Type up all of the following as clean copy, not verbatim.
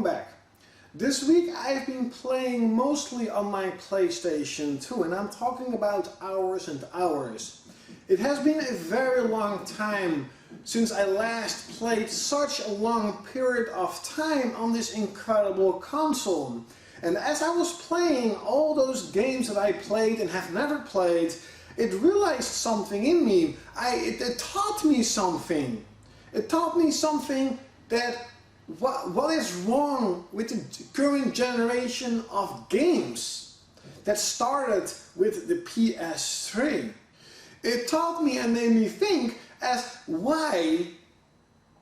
welcome back. This week I've been playing mostly on my PlayStation 2 and I'm talking about hours and hours. It has been a very long time since I last played such a long period of time on this incredible console. And as I was playing all those games that I played and have never played, it realized something in me. It taught me something. It taught me something that what is wrong with the current generation of games that started with the PS3. It taught me and made me think as why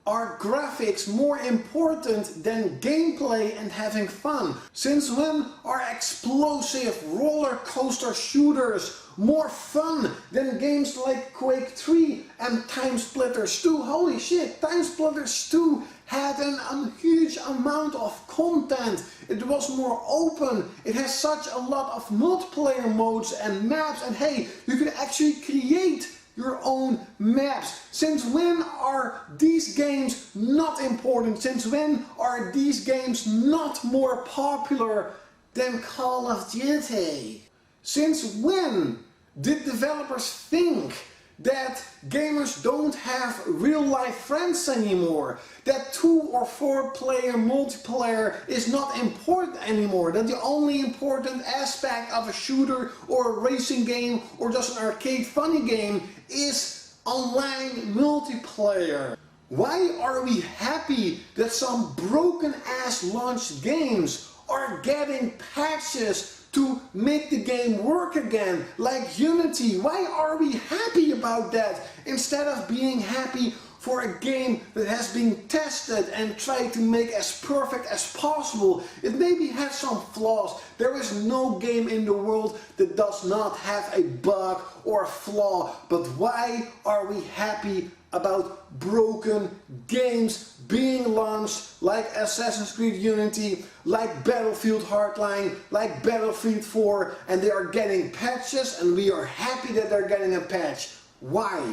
are graphics more important than gameplay and having fun? Since when are explosive roller coaster shooters more fun than games like Quake 3 and Time Splitters 2? Holy shit, Time Splitters 2 had a huge amount of content. It was more open. It has such a lot of multiplayer modes and maps, and hey, you can actually create your own maps. Since when are these games not important? Since when are these games not more popular than Call of Duty? Since when did developers think that gamers don't have real life friends anymore? That 2 or 4 player multiplayer is not important anymore? That the only important aspect of a shooter or a racing game or just an arcade funny game is online multiplayer? Why are we happy that some broken ass launched games are getting patches to make the game work again, like Unity? Why are we happy about that instead of being happy for a game that has been tested and tried to make as perfect as possible? It maybe has some flaws. There is no game in the world that does not have a bug or a flaw. But why are we happy about broken games being launched like Assassin's Creed Unity, like Battlefield Hardline, like Battlefield 4, and they are getting patches and we are happy that they're getting a patch? Why?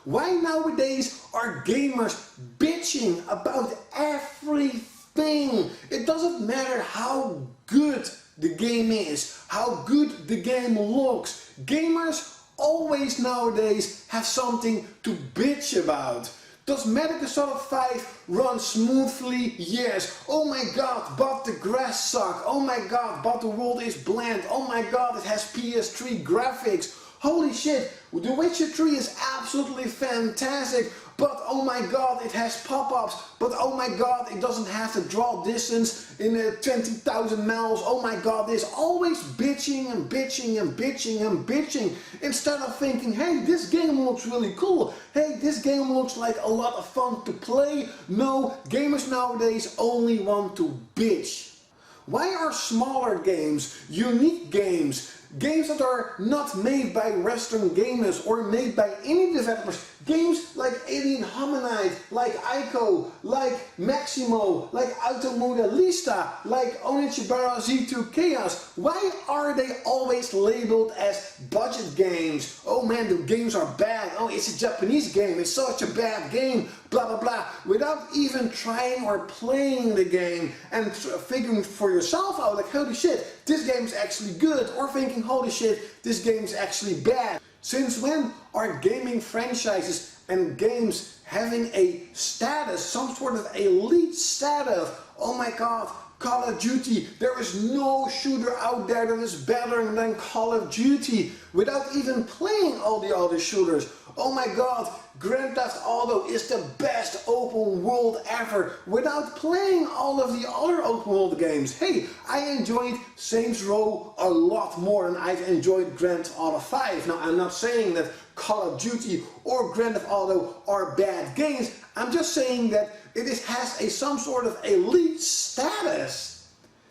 Why nowadays are gamers bitching about everything? It doesn't matter how good the game is, how good the game looks. Gamers always nowadays have something to bitch about. Does Metal Gear Solid 5 run smoothly? Yes. Oh my god, but the grass sucks. Oh my god, but the world is bland. Oh my god, it has PS3 graphics. Holy shit, The Witcher 3 is absolutely fantastic, but oh my god, it has pop-ups, but oh my god, it doesn't have the draw distance in 20,000 miles. Oh my god, there's always bitching and bitching and bitching and bitching, instead of thinking, hey, this game looks really cool, hey, this game looks like a lot of fun to play. No, gamers nowadays only want to bitch. Why are smaller games, unique games, games that are not made by Western gamers or made by any developers, games like Alien Hominid, like Ico, like Maximo, like Automodelista, like Onichibara Z2 Chaos, why are they always labeled as budget games? Oh man, the games are bad. Oh, it's a Japanese game, it's such a bad game, blah blah blah, without even trying or playing the game and figuring for yourself out like, holy shit, this game is actually good, or thinking, holy shit, this game is actually bad. Since when are gaming franchises and games having a status, some sort of elite status? Oh my god, Call of Duty, there is no shooter out there that is better than Call of Duty, without even playing all the other shooters. Oh my god, Grand Theft Auto is the best open world ever, without playing all of the other open world games. Hey, I enjoyed Saints Row a lot more than I've enjoyed Grand Theft Auto 5. Now, I'm not saying that Call of Duty or Grand Theft Auto are bad games. I'm just saying that it has some sort of elite status.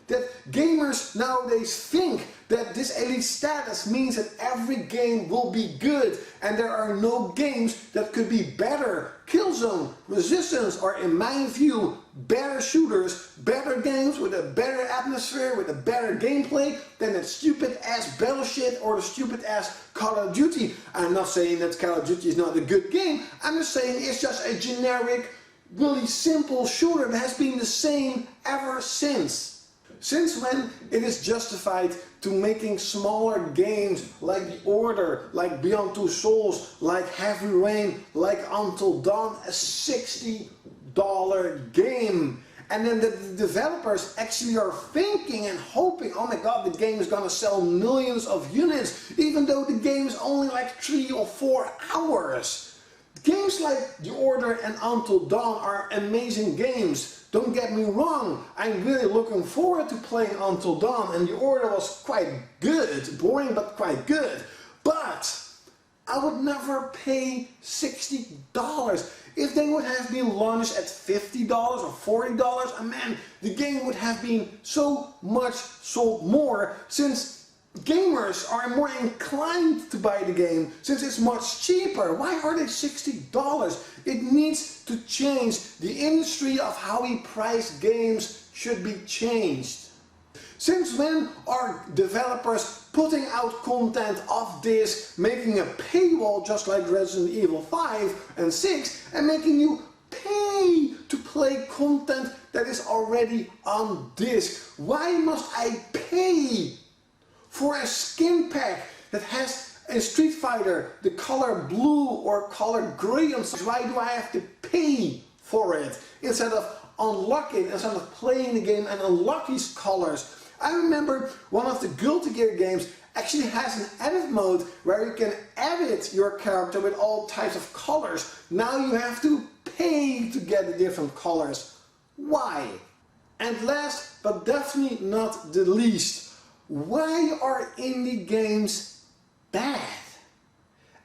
That gamers nowadays think that this elite status means that every game will be good and there are no games that could be better. Killzone, Resistance are, in my view, better shooters, better games with a better atmosphere, with a better gameplay than that stupid ass Battleship or the stupid ass Call of Duty. I'm not saying that Call of Duty is not a good game, I'm just saying it's just a generic really simple shooter that has been the same ever since. Since when it is justified to making smaller games like The Order, like Beyond Two Souls, like Heavy Rain, like Until Dawn, a $60 game? And then the developers actually are thinking and hoping, oh my god, the game is gonna sell millions of units, even though the game is only like 3 or 4 hours. Games like The Order and Until Dawn are amazing games. Don't get me wrong, I'm really looking forward to playing Until Dawn, and The Order was quite good, boring but quite good. But I would never pay $60. If they would have been launched at $50 or $40, man, the game would have been so much sold more, since gamers are more inclined to buy the game since it's much cheaper. Why are they $60? It needs to change. The industry of how we price games should be changed. Since when are developers putting out content off disc, making a paywall just like Resident Evil 5 and 6, and making you pay to play content that is already on disc? Why must I pay for a skin pack that has in Street Fighter the color blue or color gray on some? Why do I have to pay for it instead of unlocking, instead of playing the game and unlock these colors? I remember one of the Guilty Gear games actually has an edit mode where you can edit your character with all types of colors. Now you have to pay to get the different colors. Why? And last but definitely not the least, why are indie games bad?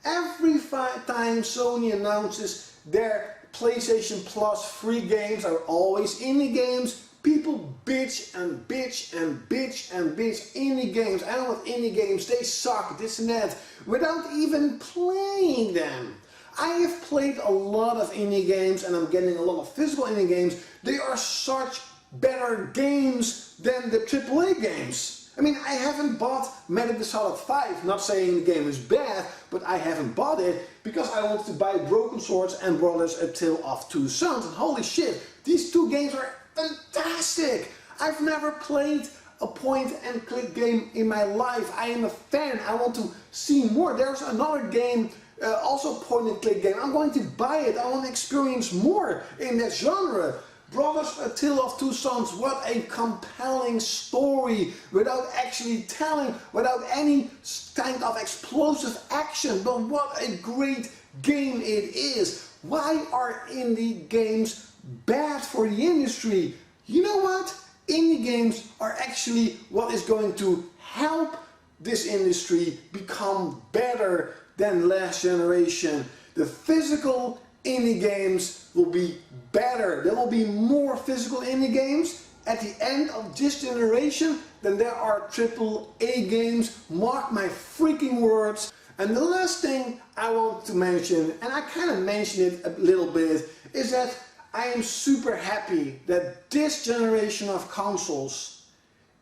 Every time Sony announces their PlayStation Plus free games are always indie games, people bitch and bitch and bitch and bitch. Indie games, I don't want indie games, they suck, this and that, without even playing them. I have played a lot of indie games and I'm getting a lot of physical indie games. They are such better games than the AAA games. I mean, I haven't bought Metal Gear Solid 5, not saying the game is bad, but I haven't bought it because I wanted to buy Broken Swords and Brothers: A Tale of Two Sons. And holy shit, these two games are fantastic! I've never played a point and click game in my life. I am a fan, I want to see more. There's another game, also point and click game. I'm going to buy it, I want to experience more in that genre. Brothers: A Tale of Two Sons, what a compelling story, without actually telling, without any kind of explosive action, but what a great game it is. Why are indie games bad for the industry? You know what? Indie games are actually what is going to help this industry become better than last generation. The physical indie games will be better. There will be more physical indie games at the end of this generation than there are AAA games. Mark my freaking words. And the last thing I want to mention, and I kind of mentioned it a little bit, is that I am super happy that this generation of consoles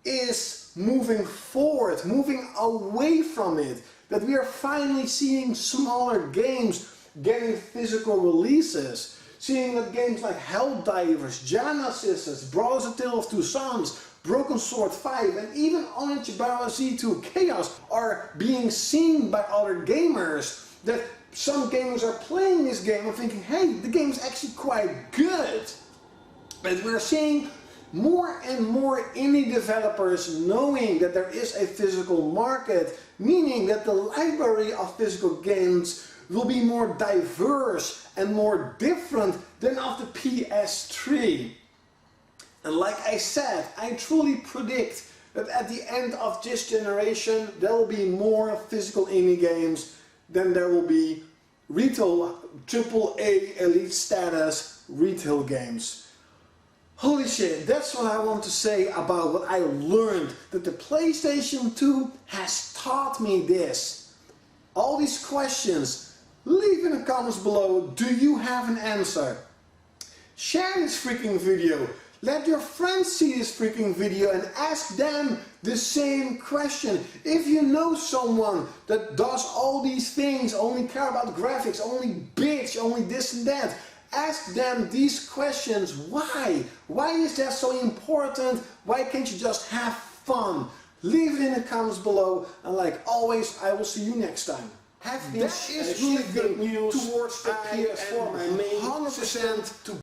is moving forward, moving away from it. That we are finally seeing smaller games getting physical releases. Seeing that games like Helldivers, Janna Sisters, Brothers: A Tale of Two Sons, Broken Sword 5 and even Onichibara Z2 Chaos are being seen by other gamers. That some gamers are playing this game and thinking, hey, the game is actually quite good. But we're seeing more and more indie developers knowing that there is a physical market, meaning that the library of physical games will be more diverse and more different than of the PS3. And like I said, I truly predict that at the end of this generation there will be more physical indie games than there will be retail AAA elite status retail games. Holy shit, that's what I want to say about what I learned, that the PlayStation 2 has taught me this. All these questions, leave in the comments below, do you have an answer? Share this freaking video. Let your friends see this freaking video and ask them the same question. If you know someone that does all these things, only care about graphics, only bitch, only this and that, Ask them these questions. Why? Why is that so important? Why can't you just have fun? Leave it in the comments below, and like always, I will see you next time. Have been That is really good news. Towards the PS4, 100% to